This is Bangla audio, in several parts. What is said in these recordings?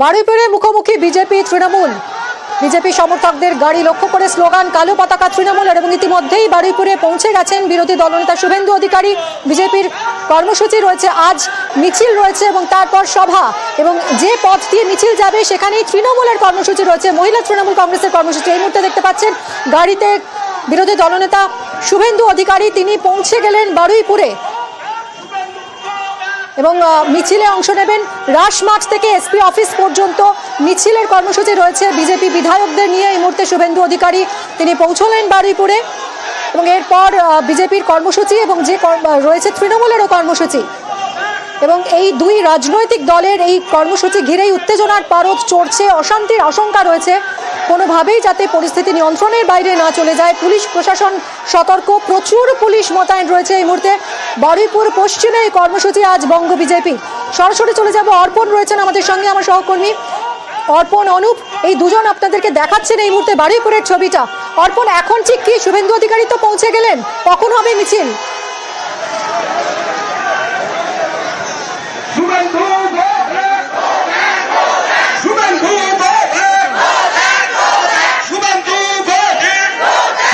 বারুইপুরে মুখোমুখি বিজেপি তৃণমূল। বিজেপি সমর্থকদের গাড়ি লক্ষ্য করে স্লোগান কালো পতাকা তৃণমূলের, এবং ইতিমধ্যেই বারুইপুরে পৌঁছে গেছেন বিরোধী দলনেতা শুভেন্দু অধিকারী। বিজেপির কর্মসূচি রয়েছে, আজ মিছিল রয়েছে এবং তারপর সভা, এবং যে পথ দিয়ে মিছিল যাবে সেখানেই তৃণমূলের কর্মসূচি রয়েছে, মহিলা তৃণমূল কংগ্রেসের কর্মসূচি। এই মুহূর্তে দেখতে পাচ্ছেন গাড়িতে বিরোধী দলনেতা শুভেন্দু অধিকারী, তিনি পৌঁছে গেলেন বারুইপুরে এবং মিছিলে অংশ নেবেন। রাসমাঠ থেকে এসপি অফিস পর্যন্ত মিছিলের কর্মসূচি রয়েছে বিজেপি বিধায়কদের নিয়ে। এই মুহূর্তে শুভেন্দু অধিকারী তিনি পৌঁছলেন বারুইপুরে, এবং এরপর বিজেপির কর্মসূচি এবং যে রয়েছে তৃণমূলেরও কর্মসূচি, এবং এই দুই রাজনৈতিক দলের এই কর্মসূচি ঘিরেই উত্তেজনার পারদ চড়ছে। অশান্তির আশঙ্কা রয়েছে, কোনোভাবেই যাতে পরিস্থিতি নিয়ন্ত্রণের বাইরে না চলে যায়। পুলিশ প্রশাসন সতর্ক, প্রচুর পুলিশ মোতায়েন রয়েছে এই মুহূর্তে। বারুইপুর পশ্চিমে এই কর্মসূচি আজ বঙ্গ বিজেপি। সরাসরি চলে যাব, অর্পণ রয়েছেন আমাদের সঙ্গে, আমার সহকর্মী অর্পণ, অনুপ, এই দুজন আপনাদেরকে দেখাচ্ছেন এই মুহূর্তে বারুইপুরের ছবিটা। অর্পণ, এখন ঠিক কি শুভেন্দু অধিকারী তো পৌঁছে গেলেন, কখন হবে মিছিল?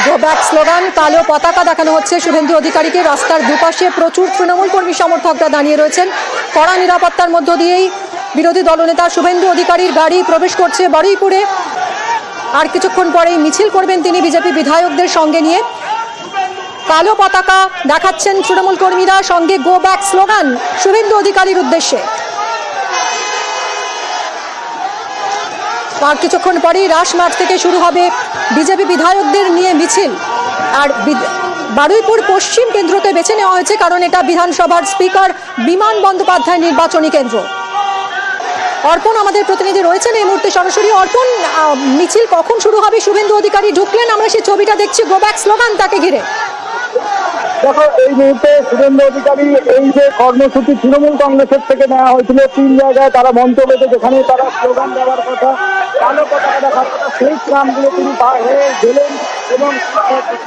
গো ব্যাক স্লোগান, কালো পতাকা দেখানো হচ্ছে শুভেন্দু অধিকারীকে। রাস্তার দুপাশে প্রচুর তৃণমূল কর্মী সমর্থকরা দাঁড়িয়ে রয়েছেন। কড়া নিরাপত্তার মধ্য দিয়েই বিরোধী দলনেতা শুভেন্দু অধিকারীর গাড়ি প্রবেশ করছে বারুইপুরে। আর কিছুক্ষণ পরেই মিছিল করবেন তিনি বিজেপি বিধায়কদের সঙ্গে নিয়ে। কালো পতাকা দেখাচ্ছেন তৃণমূল কর্মীরা, সঙ্গে গো ব্যাক স্লোগান শুভেন্দু অধিকারীর উদ্দেশ্যে। আর কিছুক্ষণ পরেই রাসমাঠ থেকে শুরু হবে বিজেপি বিধায়কদের নিয়ে মিছিল। আর বারুইপুর পশ্চিম কেন্দ্রকে বেছে নেওয়া হয়েছে কারণ এটা বিধানসভার স্পিকার বিমান বন্দ্যোপাধ্যায় নির্বাচনী কেন্দ্র। অর্পণ আমাদের প্রতিনিধি রয়েছেন এই মুহূর্তে সরাসরি। অর্পণ, মিছিল কখন শুরু হবে? শুভেন্দু অধিকারী ঢুকলেন, আমরা সেই ছবিটা দেখছি, গো ব্যাক স্লোগান তাকে ঘিরে। দেখো, এই মুহূর্তে শুভেন্দু অধিকারী এই যে কর্মসূচি তৃণমূল কংগ্রেসের থেকে নেওয়া হয়েছিল, 3 জায়গায় তারা মঞ্চ বেঁধে যেখানে তারা স্লোগান দেওয়ার কথা, কালো পতাকা দেখার কথা, সেই স্থানগুলো তিনি পার হয়ে গেলেন এবং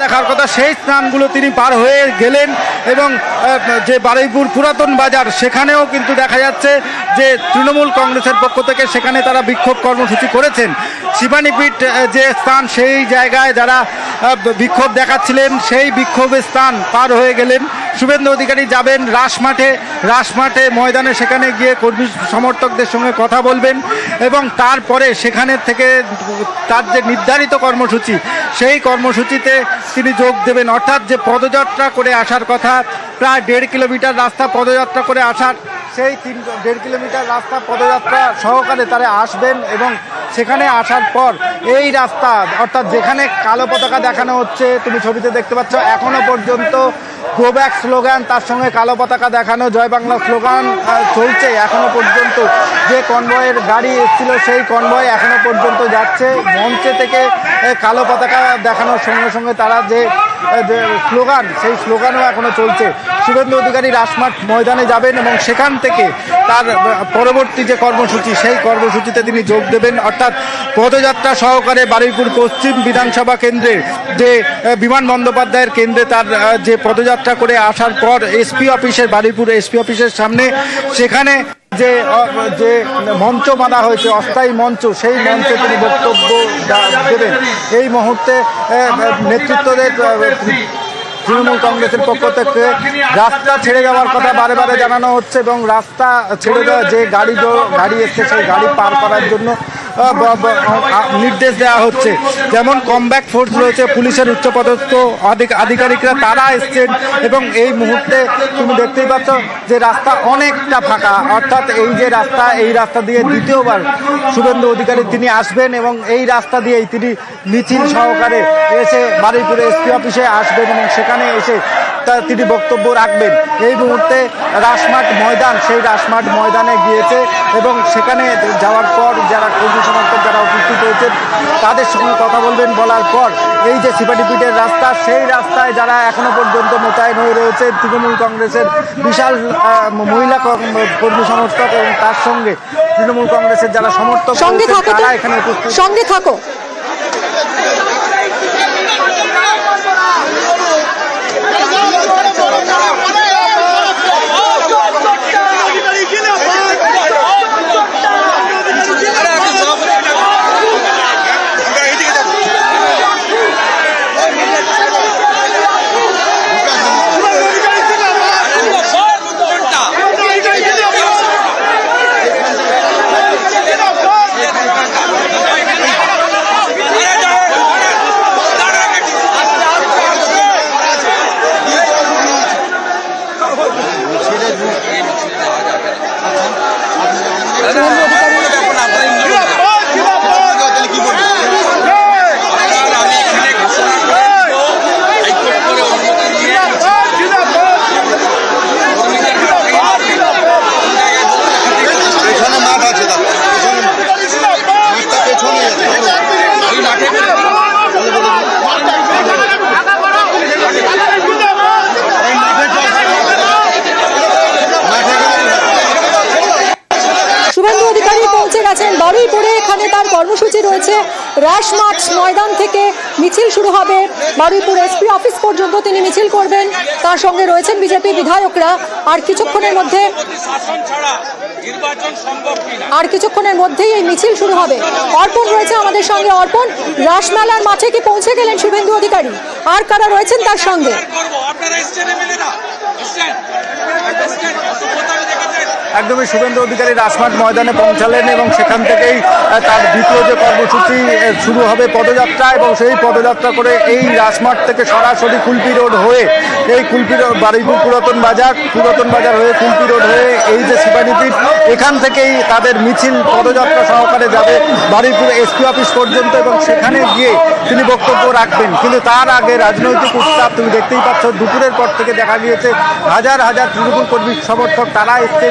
দেখার কথা সেই স্থানগুলো তিনি পার হয়ে গেলেন। এবং যে বারুইপুর পুরাতন বাজার, সেখানেও কিন্তু দেখা যাচ্ছে যে তৃণমূল কংগ্রেসের পক্ষ থেকে সেখানে তারা বিক্ষোভ কর্মসূচি করেছেন। শিবানীপীঠ যে স্থান, সেই জায়গায় যারা বিক্ষোভ দেখাচ্ছিলেন সেই বিক্ষোভের স্থান পার হয়ে গেলেন। শুভেন্দু অধিকারী যাবেন রাসমাঠে ময়দানে, সেখানে গিয়ে কর্মী সমর্থকদের সঙ্গে কথা বলবেন এবং তারপরে সেখানে থেকে তার যে নির্ধারিত কর্মসূচি সেই কর্মসূচিতে তিনি যোগ দেবেন। অর্থাৎ যে পদযাত্রা করে আসার কথা, প্রায় 1.5 কিলোমিটার রাস্তা পদযাত্রা করে আসার, সেই 1.5 কিলোমিটার রাস্তা পদযাত্রা সহকারে তারা আসবেন এবং সেখানে আসার পর এই রাস্তা, অর্থাৎ যেখানে কালো পতাকা দেখানো হচ্ছে, তুমি ছবিতে দেখতে পাচ্ছ, এখনো পর্যন্ত গো ব্যাক স্লোগান, তার সঙ্গে কালো পতাকা দেখানো জয় বাংলা স্লোগান চলছে। এখনো পর্যন্ত যে কনভয়ের গাড়ি এসেছিল সেই কনভয় এখনো পর্যন্ত যাচ্ছে। মঞ্চে থেকে কালো পতাকা দেখানোর সঙ্গে সঙ্গে তারা যে স্লোগান, সেই স্লোগানও এখনো চলছে। শুভেন্দু অধিকারী রাসমাঠ ময়দানে যাবেন এবং সেখান থেকে তার পরবর্তী যে কর্মসূচি সেই কর্মসূচিতে তিনি যোগ দেবেন। অর্থাৎ পদযাত্রা সহকারে বারুইপুর পশ্চিম বিধানসভা কেন্দ্রে যে বিমান বন্দ্যোপাধ্যায়ের কেন্দ্রে তার যে পদযাত্রা করে আসার পর এসপি অফিসের, বারুইপুর এসপি অফিসের সামনে, সেখানে যে মঞ্চ বাঁধা হয়েছে, অস্থায়ী মঞ্চ, সেই মঞ্চে তিনি বক্তব্য দেবেন। এই মুহূর্তে নেতৃত্বদের তৃণমূল কংগ্রেসের পক্ষ থেকে রাস্তা ছেড়ে যাওয়ার কথা বারে বারে জানানো হচ্ছে এবং রাস্তা ছেড়ে দেওয়া যে গাড়ি এসছে সেই গাড়ি পার করার জন্য নির্দেশ দেওয়া হচ্ছে। যেমন কমব্যাক ফোর্স রয়েছে, পুলিশের উচ্চপদস্থ আধিকারিকরা তারা এসছেন এবং এই মুহূর্তে তুমি দেখতেই পাচ্ছ যে রাস্তা অনেকটা ফাঁকা। অর্থাৎ এই যে রাস্তা, এই রাস্তা দিয়ে দ্বিতীয়বার শুভেন্দু অধিকারী তিনি আসবেন এবং এই রাস্তা দিয়েই তিনি মিছিল সহকারে এসে বারুইপুর এসপি অফিসে আসবেন এবং সেখানে এসে তিনি বক্তব্য রাখবেন। এই মুহূর্তে রাসমাঠ ময়দান, সেই রাসমাঠ ময়দানে গিয়েছে এবং সেখানে যাওয়ার পর যারা কর্মী সমর্থক যারা উপস্থিত হয়েছেন তাদের সঙ্গে কথা বলবেন। বলার পর এই যে শিবানীপীঠের রাস্তা, সেই রাস্তায় যারা এখনো পর্যন্ত মোতায়েন হয়ে রয়েছে তৃণমূল কংগ্রেসের বিশাল মহিলা কর্মী সমর্থক এবং তার সঙ্গে তৃণমূল কংগ্রেসের যারা সমর্থক তারা এখানে উপস্থিত। সঙ্গে থাকো। রয়েছেন বারুইপুরে, এখানে তার কর্মসূচি রয়েছে। রাজমাঠ ময়দান থেকে মিছিল শুরু হবে, বারুইপুর এসপি অফিস পর্যন্ত তিনি মিছিল করবেন। তার সঙ্গে রয়েছেন বিজেপি বিধায়করা। আর কিছুক্ষণের মধ্যেই এই মিছিল শুরু হবে। অর্পণ রয়েছে আমাদের সঙ্গে। অর্পণ, রাসমেলার মাঠে কি পৌঁছে গেলেন শুভেন্দু অধিকারী? আর কারা রয়েছেন তার সঙ্গে? একদমই শুভেন্দু অধিকারী রাজমাঠ ময়দানে পৌঁছালেন এবং সেখান থেকেই তার দ্বিতীয় যে কর্মসূচি শুরু হবে পদযাত্রা, এবং সেই পদযাত্রা করে এই রাজমাঠ থেকে সরাসরি কুলপি রোড হয়ে এই কুলপি রোড বারুইপুর পুরাতন বাজার হয়ে কুলপি রোড হয়ে এই যে শিবানীপীঠ, এখান থেকেই তাদের মিছিল পদযাত্রা সহকারে যাবে বারুইপুর এসপি অফিস পর্যন্ত এবং সেখানে গিয়ে তিনি বক্তব্য রাখবেন। কিন্তু তার আগে রাজনৈতিক উত্তাপ তুমি দেখতেই পাচ্ছ। দুপুরের পর থেকে দেখা গিয়েছে হাজার হাজার তৃণমূল কর্মী সমর্থক তারা এসে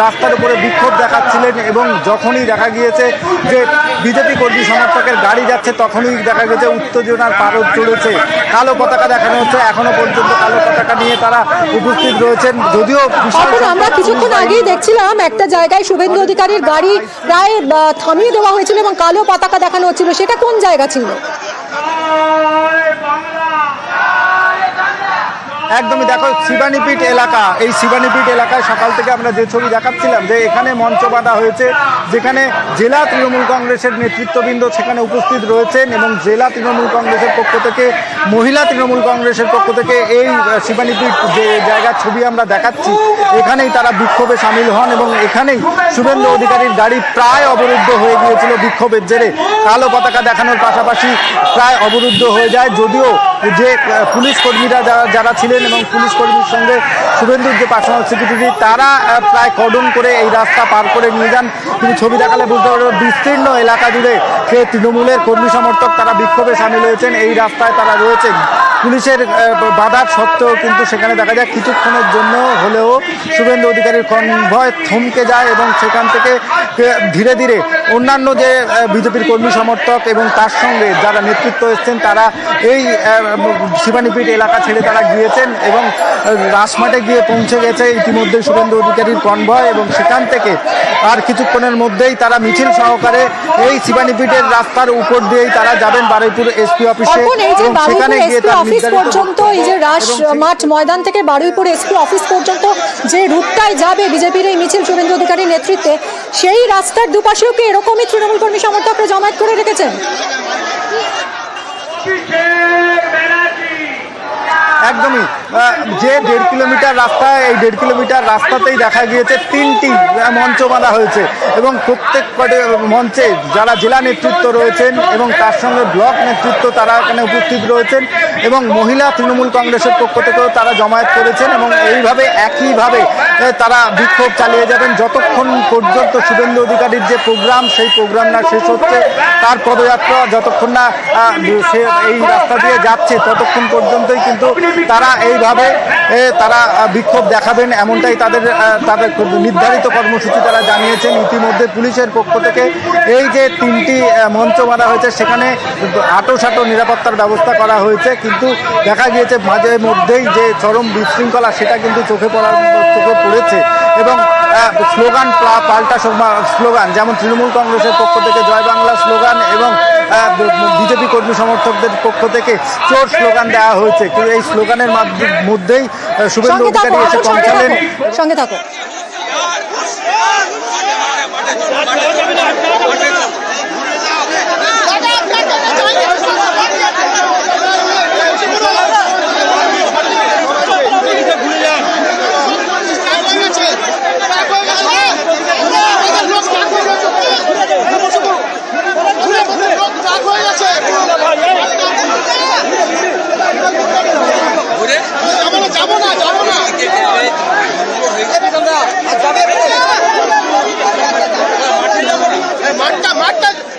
রাস্তার উপরে বিক্ষোভ দেখাচ্ছিলেন, এবং যখনই দেখা গিয়েছে যে বিজেপি কর্মী সমর্থকের গাড়ি যাচ্ছে তখনই দেখা গেছে উত্তেজনার পারদ চলেছে। কালো পতাকা দেখানো হচ্ছে, এখনো পর্যন্ত কালো পতাকা নিয়ে তারা উপস্থিত রয়েছেন। যদিও আমরা কিছুক্ষণ আগেই দেখছিলাম একটা জায়গায় শুভেন্দু অধিকারীর গাড়ি প্রায় থামিয়ে দেওয়া হয়েছিল এবং কালো পতাকা দেখানো হচ্ছিল, সেটা কোন জায়গা ছিল? একদমই দেখো শিবানীপীঠ এলাকা, এই শিবানীপীঠ এলাকায় সকাল থেকে আমরা যে ছবি দেখাচ্ছিলাম যে এখানে মঞ্চ বাঁধা হয়েছে, যেখানে জেলা তৃণমূল কংগ্রেসের নেতৃত্ববৃন্দ সেখানে উপস্থিত রয়েছেন এবং জেলা তৃণমূল কংগ্রেসের পক্ষ থেকে, মহিলা তৃণমূল কংগ্রেসের পক্ষ থেকে এই শিবানীপীঠ যে জায়গার ছবি আমরা দেখাচ্ছি এখানেই তারা বিক্ষোভে সামিল হন এবং এখানেই শুভেন্দু অধিকারীর গাড়ি প্রায় অবরুদ্ধ হয়ে গিয়েছিল বিক্ষোভের জেরে। কালো পতাকা দেখানোর পাশাপাশি প্রায় অবরুদ্ধ হয়ে যায়। যদিও যে পুলিশ কর্মীরা যারা ছিলেন এবং পুলিশ কর্মীর সঙ্গে শুভেন্দুর যে পার্সোনাল সেক্রেটারি তারা প্রায় কর্ডন করে এই রাস্তা পার করে নিয়ে যান। তিনি ছবি দেখালে বুঝতে পারবেন বিস্তীর্ণ এলাকা জুড়ে সে তৃণমূলের কর্মী সমর্থক তারা বিক্ষোভে সামিল হয়েছেন, এই রাস্তায় তারা রয়েছেন। পুলিশের বাধার সত্ত্বেও কিন্তু সেখানে দেখা যায় কিছুক্ষণের জন্য হলেও শুভেন্দু অধিকারীর কনভয় থমকে যায় এবং সেখান থেকে ধীরে ধীরে অন্যান্য যে বিজেপির কর্মী সমর্থক এবং তার সঙ্গে যারা নেতৃত্ব এসছেন তারা এই শিবানীপীঠ এলাকা ছেড়ে তারা গিয়েছেন এবং রাজমাঠে গিয়ে পৌঁছে গেছে ইতিমধ্যে শুভেন্দু অধিকারীর কনভয়, এবং সেখান থেকে আর কিছুক্ষণের মধ্যেই তারা মিছিল সহকারে এই শিবানীপীঠের রাস্তার উপর দিয়েই তারা যাবেন বারুইপুর এসপি অফিসে এবং সেখানে গিয়ে তার পর্যন্ত এই যে রাজমাঠ ময়দান থেকে বারুইপুর এসপি অফিস পর্যন্ত যে রুটটায় যাবে বিজেপির এই মিছিল শুভেন্দু অধিকারীর নেতৃত্বে, সেই রাস্তার দুপাশেও কি এরকমই তৃণমূল কর্মী সমর্থকরা জমায়েত করে রেখেছেন? একদমই যে 1.5 কিলোমিটার রাস্তা, এই 1.5 কিলোমিটার রাস্তাতেই দেখা গিয়েছে 3টি মঞ্চ বাঁধা হয়েছে এবং প্রত্যেক মঞ্চে যারা জেলা নেতৃত্ব রয়েছেন এবং তার সঙ্গে ব্লক নেতৃত্ব তারা এখানে উপস্থিত রয়েছেন এবং মহিলা তৃণমূল কংগ্রেসের পক্ষ থেকেও তারা জমায়েত করেছেন এবং এইভাবে একইভাবে তারা বিক্ষোভ চালিয়ে যাবেন যতক্ষণ পর্যন্ত শুভেন্দু অধিকারীর যে প্রোগ্রাম সেই প্রোগ্রাম না শেষ হচ্ছে, তার পদযাত্রা যতক্ষণ না সে এই রাস্তা দিয়ে যাচ্ছে ততক্ষণ পর্যন্তই কিন্তু তারা এইভাবে তারা বিক্ষোভ দেখাবেন, এমনটাই তাদের নির্ধারিত কর্মসূচি তারা জানিয়েছেন। ইতিমধ্যে পুলিশের পক্ষ থেকে এই যে 3টি মঞ্চ বাঁধা হয়েছে সেখানে আঁটো নিরাপত্তার ব্যবস্থা করা হয়েছে, কিন্তু দেখা গিয়েছে মাঝে মধ্যেই যে চরম বিশৃঙ্খলা সেটা কিন্তু চোখে পড়েছে এবং স্লোগান পাল্টা স্লোগান, যেমন তৃণমূল কংগ্রেসের পক্ষ থেকে জয় বাংলা স্লোগান এবং বিজেপি কর্মী সমর্থকদের পক্ষ থেকে চোর স্লোগান দেওয়া হয়েছে। কিন্তু এই স্লোগানের মধ্যেই শুভেন্দু অধিকারী এসে পৌঁছালেন। সঙ্গে থাকো।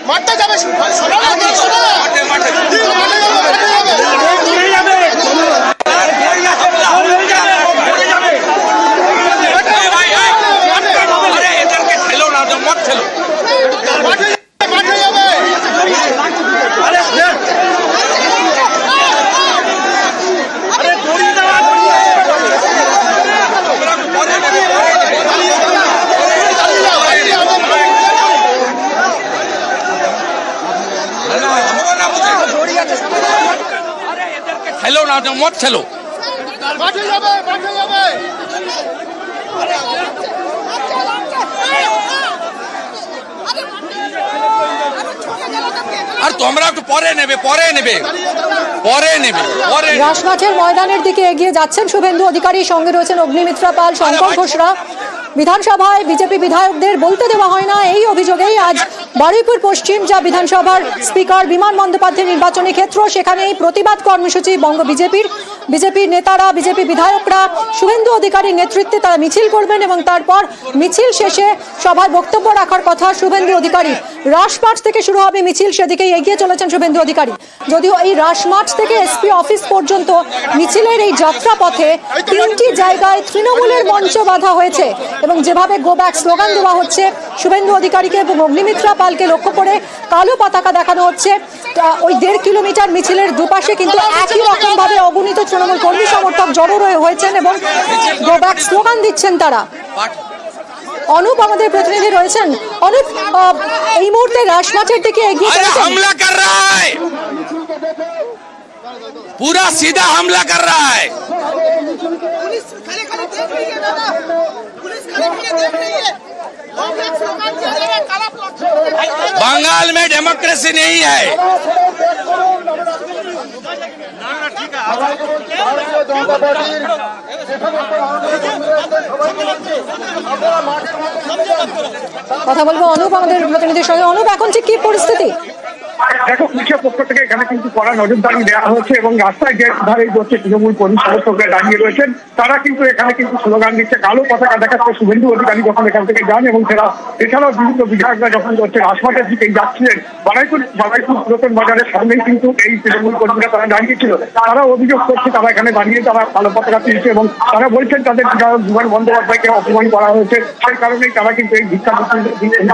মাঠটা যাবে খেলো না, মত খেলো। মাঠে যাবে, মাঠে যাবে। আর তোমরা একটু পরে নেবে, পরে নেবে, পরে নেবে, পরে। রাসমাঠের ময়দানের দিকে এগিয়ে যাচ্ছেন শুভেন্দু অধিকারী, সঙ্গে রয়েছেন অগ্নিমিত্রা পাল, শঙ্কর ঘোষরা। বিধানসভায় বিজেপি বিধায়কদের বলতে দেওয়া হয় না, এই অভিযোগেই আজ বারুইপুর পশ্চিম যা বিধানসভার স্পিকার বিমান বন্দ্যোপাধ্যায় নির্বাচনী ক্ষেত্র, সেখানে এই প্রতিবাদ কর্মসূচি বঙ্গ বিজেপির নেতারা, বিজেপি বিধায়করা শুভেন্দু অধিকারীর নেতৃত্বে তারা মিছিল করবেন এবং তারপর মিছিল শেষে সভায় বক্তব্য রাখার কথা শুভেন্দু অধিকারী। রাসমাঠ থেকে শুরু হবে মিছিল, সেদিকেই এগিয়ে চলেছেন শুভেন্দু অধিকারী। যদিও এই রাসমাঠ থেকে এসপি অফিস পর্যন্ত মিছিলের এই যাত্রা পথে 3টি জায়গায় তৃণমূলের মঞ্চ বাঁধা হয়েছে এবং যেভাবে গো ব্যাক স্লোগান দেওয়া হচ্ছে শুভেন্দু অধিকারীকে এবং অগ্নিমিত্রা পালকে লক্ষ্য করে কালো পতাকা দেখানো হচ্ছে। ওই 1.5 কিলোমিটার মিছিলের দুপাশে কিন্তু একই রকম ভাবে অগণিত তৃণমূল কর্মী সমর্থক জড়ো হয়েছেন এবং গো ব্যাক স্লোগান দিচ্ছেন তারা। অনুপ আমাদের প্রতিনিধি রয়েছেন। অনুপ, এই মুহূর্তে রাসমাঠের দিকে এগিয়ে চলেছেন। হামলা কর रहा है, पूरा सीधा हमला कर रहा है। पुलिस खड़े खड़े देख रही है दादा, पुलिस खड़े खड़े देख रही है। लोग एक स्लोगन दे रहे हैं, काला प्लॉट। बंगाल में डेमोक्रेसी नहीं है। কথা বলবো অনুপ আমাদের প্রতিনিধির সঙ্গে। অনুপ, এখন ঠিক কি পরিস্থিতি? দেখো, পুলিশের পক্ষ থেকে এখানে কিন্তু কড়া নজরদারি দেওয়া হয়েছে এবং রাস্তায় যে ধারে হচ্ছে তৃণমূল কর্মী সমর্থকরা দাঁড়িয়ে রয়েছেন, তারা কিন্তু এখানে কিন্তু স্লোগান দিচ্ছে, কালো পতাকা দেখাচ্ছে শুভেন্দু অধিকারী যখন এখান থেকে যান এবং এছাড়াও বিভিন্ন বিধায়করা যখন হচ্ছে রাজমাঠের দিকে যাচ্ছিলেন, বারুইপুর পুরাতন বাজারের সামনেই কিন্তু এই তৃণমূল কর্মীরা তারা দাঁড়িয়েছিল। তারা অভিযোগ করছে তারা এখানে দাঁড়িয়ে তারা কালো পতাকা তুলছে এবং তারা বলছেন তাদের বিধায়ক বিমান বন্দ্যোপাধ্যায়কে অপমান করা হয়েছে, সেই কারণেই তারা কিন্তু এই ভিক্ষা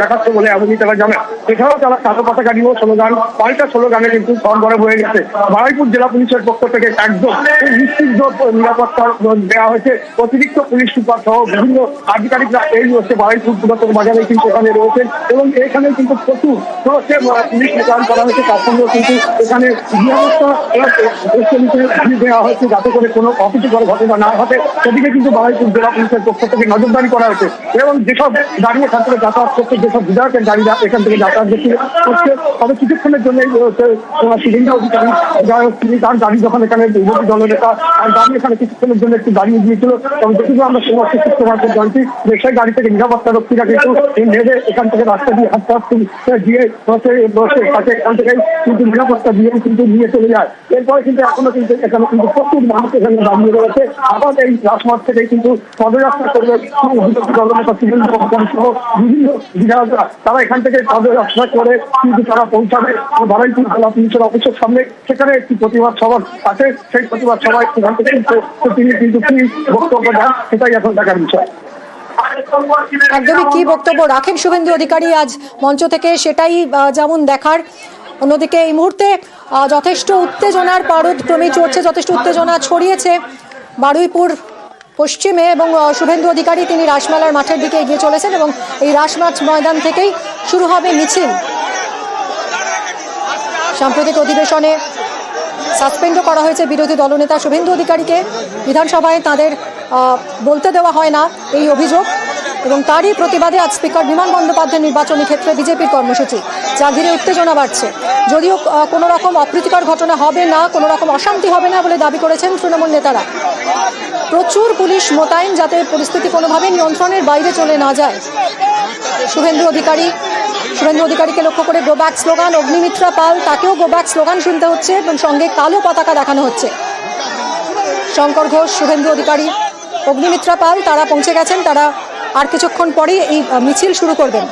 দেখাচ্ছে বলে এমনই তারা জানান। এছাড়াও তারা কালো পতাকা নিয়েও স্লোগান, পাল্টা স্লোগানে কিন্তু সরবরাহ হয়ে গেছে। বারুইপুর জেলা পুলিশের পক্ষ থেকে একদম নিশ্চিত নিরাপত্তা দেওয়া হয়েছে। অতিরিক্ত পুলিশ সুপার সহ বিভিন্ন আধিকারিকরা এই হচ্ছে বারুইপুর পুরাতন বাজারে কিন্তু এখানে রয়েছেন এবং এখানে কিন্তু প্রচুর পুলিশ মোতায়েন করা হয়েছে। তার সঙ্গে কিন্তু এখানে নিরাপত্তা দেওয়া হয়েছে যাতে করে কোনো অপ্রীতিকর ঘটনা না ঘটে, সেদিকে কিন্তু বারুইপুর জেলা পুলিশের পক্ষ থেকে নজরদারি করা হয়েছে এবং যেসব দাঁড়িয়ে এখান থেকে যাতায়াত করছে, যেসব বিধায়কের গাড়িরা এখান থেকে যাতায়াত করছে, তবে কিছুক্ষণের জন্য শুভেন্দু অধিকারী তিনি তার গাড়ি যখন এখানে বিরোধী দলনেতা তার গাড়ি এখানে কিছুক্ষণের জন্য একটু দাঁড়িয়ে গিয়েছিল, তবে যেটুকু আমরা সমস্ত সুস্থভাবে জানছি যে সেই গাড়ি থেকে নিরাপত্তা রক্ষীরা কিন্তু নেমে এখান থেকে রাস্তা দিয়ে হাঁটতে হাঁটতে দিয়ে তাকে এখান থেকে কিন্তু নিরাপত্তা দিয়ে কিন্তু নিয়ে চলে যায়। এরপরে কিন্তু এখনো কিন্তু এখানে কিন্তু প্রচুর মানুষ এখানে দাঁড়িয়ে রয়েছে। আবার এই রাজমাঠ থেকে কিন্তু পদযাত্রা করবে বিরোধী দলনেতা শুভেন্দু অধিকারী সহ বিভিন্ন বিধায়করা, তারা এখান থেকে পদযাত্রা করে কিন্তু তারা পৌঁছাবে বারুইপুর জেলা পুলিশের অফিসের সামনে। সেখানে একটি প্রতিবাদ সভা আছে, সেই প্রতিবাদ সভায় সেখান থেকে তিনি কিন্তু কি বক্তব্য দেন সেটাই এখন দেখার বিষয়। একদমই কি বক্তব্য রাখেন শুভেন্দু অধিকারী আজ মঞ্চ থেকে, সেটাই যেমন দেখার। অন্যদিকে এই মুহূর্তে যথেষ্ট উত্তেজনার পারদ ক্রমেই চড়ছে, যথেষ্ট উত্তেজনা ছড়িয়েছে বারুইপুর পশ্চিমে এবং শুভেন্দু অধিকারী তিনি রাসমেলার মাঠের দিকে এগিয়ে চলেছেন এবং এই রাসমাঠ ময়দান থেকেই শুরু হবে মিছিল। সাম্প্রতিক অধিবেশনে সাসপেন্ডও করা হয়েছে বিরোধী দলনেতা শুভেন্দু অধিকারীকে। বিধানসভায় তাদের বলতে দেওয়া হয় না এই অভিযোগ এবং তারই প্রতিবাদে আজ স্পিকার বিমান বন্দ্যোপাধ্যায় নির্বাচনী ক্ষেত্রে বিজেপির কর্মসূচি, যা ঘিরে উত্তেজনা বাড়ছে। যদিও কোনো রকম অপ্রীতিকর ঘটনা হবে না, কোনো রকম অশান্তি হবে না বলে দাবি করেছেন তৃণমূল নেতারা। প্রচুর পুলিশ মোতায়েন যাতে পরিস্থিতি কোনোভাবে নিয়ন্ত্রণের বাইরে চলে না যায়। শুভেন্দু অধিকারীকে লক্ষ্য করে গো ব্যাক স্লোগান, অগ্নিমিত্রা পাল তাকেও গো ব্যাক স্লোগান শুনতে হচ্ছে এবং সঙ্গে কালো পতাকা দেখানো হচ্ছে। শঙ্কর ঘোষ, শুভেন্দু অধিকারী, অগ্নিমিত্রা পাল তারা পৌঁছে গেছেন, তারা আর কিছুক্ষণ পরেই এই মিছিল শুরু করবেন।